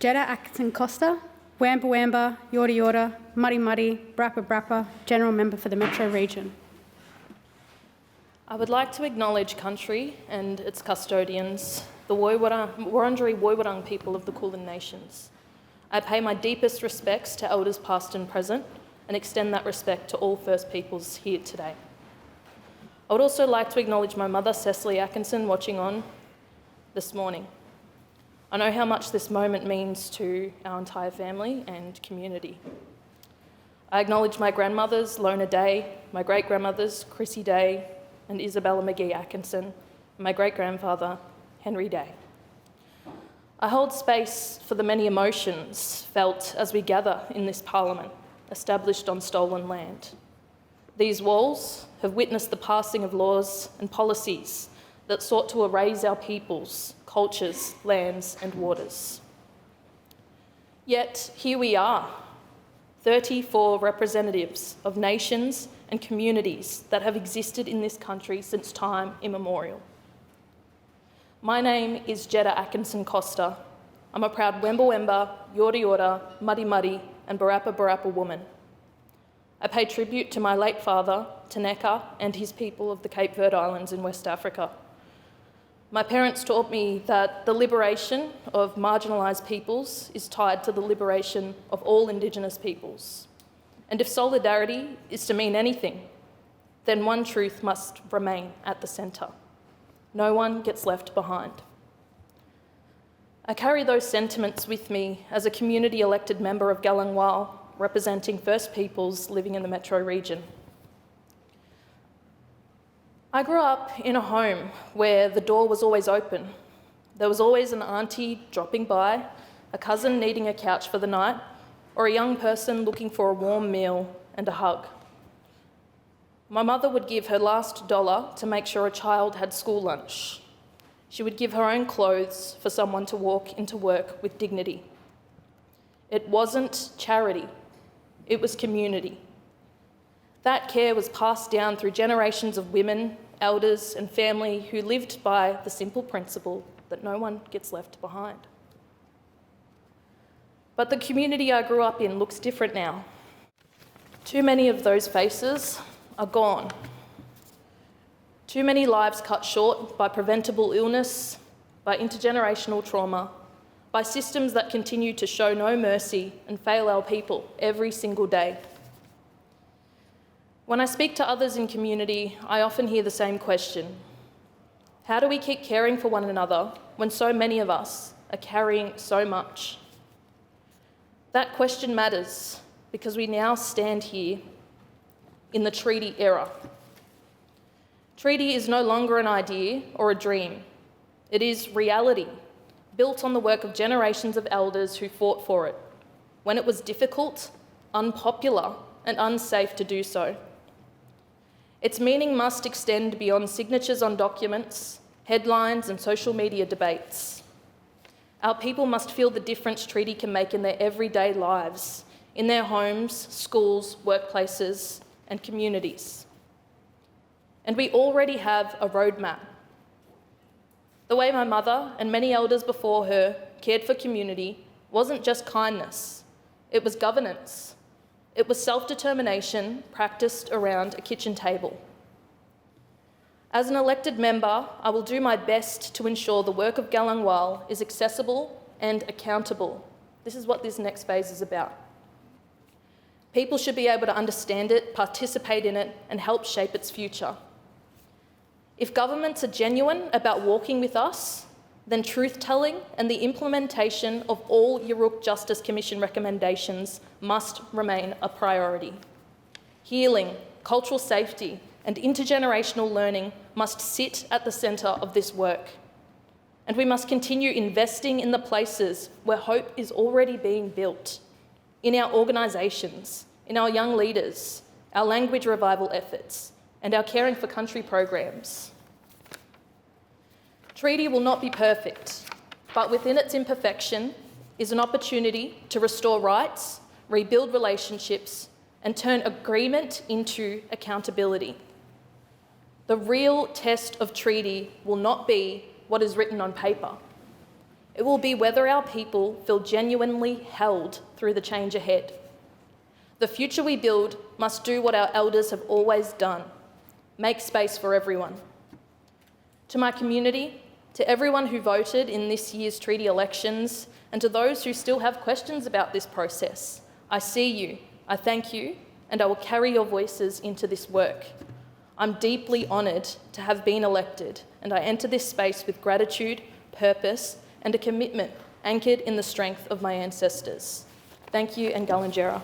Jedda Atkinson-Costa, Wamba Wamba, Yorta Yorta, Muddy Muddy, Brappa Brappa, General Member for the Metro Region. I would like to acknowledge country and its custodians, the Wurundjeri Woiwurrung people of the Kulin Nations. I pay my deepest respects to elders past and present and extend that respect to all First Peoples here today. I would also like to acknowledge my mother, Cecily Atkinson, watching on this morning. I know how much this moment means to our entire family and community. I acknowledge my grandmothers, Lona Day, my great-grandmothers, Chrissy Day and Isabella McGee Atkinson, and my great-grandfather, Henry Day. I hold space for the many emotions felt as we gather in this parliament, established on stolen land. These walls have witnessed the passing of laws and policies that sought to erase our peoples, cultures, lands and waters. Yet here we are, 34 representatives of nations and communities that have existed in this country since time immemorial. My name is Jedda Atkinson-Costa. I'm a proud Wamba Wamba, Yorta Yorta, Muddy Muddy and Barappa Barappa woman. I pay tribute to my late father, Taneka, and his people of the Cape Verde Islands in West Africa. My parents taught me that the liberation of marginalised peoples is tied to the liberation of all Indigenous peoples. And if solidarity is to mean anything, then one truth must remain at the centre. No one gets left behind. I carry those sentiments with me as a community elected member of Gellung Warl, representing First Peoples living in the Metro region. I grew up in a home where the door was always open. There was always an auntie dropping by, a cousin needing a couch for the night, or a young person looking for a warm meal and a hug. My mother would give her last dollar to make sure a child had school lunch. She would give her own clothes for someone to walk into work with dignity. It wasn't charity, it was community. That care was passed down through generations of women, elders and family who lived by the simple principle that no one gets left behind. But the community I grew up in looks different now. Too many of those faces are gone. Too many lives cut short by preventable illness, by intergenerational trauma, by systems that continue to show no mercy and fail our people every single day. When I speak to others in community, I often hear the same question. How do we keep caring for one another when so many of us are carrying so much? That question matters because we now stand here in the treaty era. Treaty is no longer an idea or a dream. It is reality, built on the work of generations of elders who fought for it, when it was difficult, unpopular, and unsafe to do so. Its meaning must extend beyond signatures on documents, headlines, and social media debates. Our people must feel the difference treaty can make in their everyday lives, in their homes, schools, workplaces, and communities. And we already have a roadmap. The way my mother and many elders before her cared for community wasn't just kindness, it was governance. It was self-determination practiced around a kitchen table. As an elected member, I will do my best to ensure the work of Gellung Warl is accessible and accountable. This is what this next phase is about. People should be able to understand it, participate in it, and help shape its future. If governments are genuine about walking with us, then truth-telling and the implementation of all Yurruk Justice Commission recommendations must remain a priority. Healing, cultural safety, and intergenerational learning must sit at the centre of this work. And we must continue investing in the places where hope is already being built, in our organisations, in our young leaders, our language revival efforts, and our Caring for Country programs. Treaty will not be perfect, but within its imperfection is an opportunity to restore rights, rebuild relationships, and turn agreement into accountability. The real test of treaty will not be what is written on paper. It will be whether our people feel genuinely held through the change ahead. The future we build must do what our elders have always done: make space for everyone. To my community, to everyone who voted in this year's treaty elections, and to those who still have questions about this process, I see you, I thank you, and I will carry your voices into this work. I'm deeply honoured to have been elected, and I enter this space with gratitude, purpose, and a commitment anchored in the strength of my ancestors. Thank you, and Gellung Warl.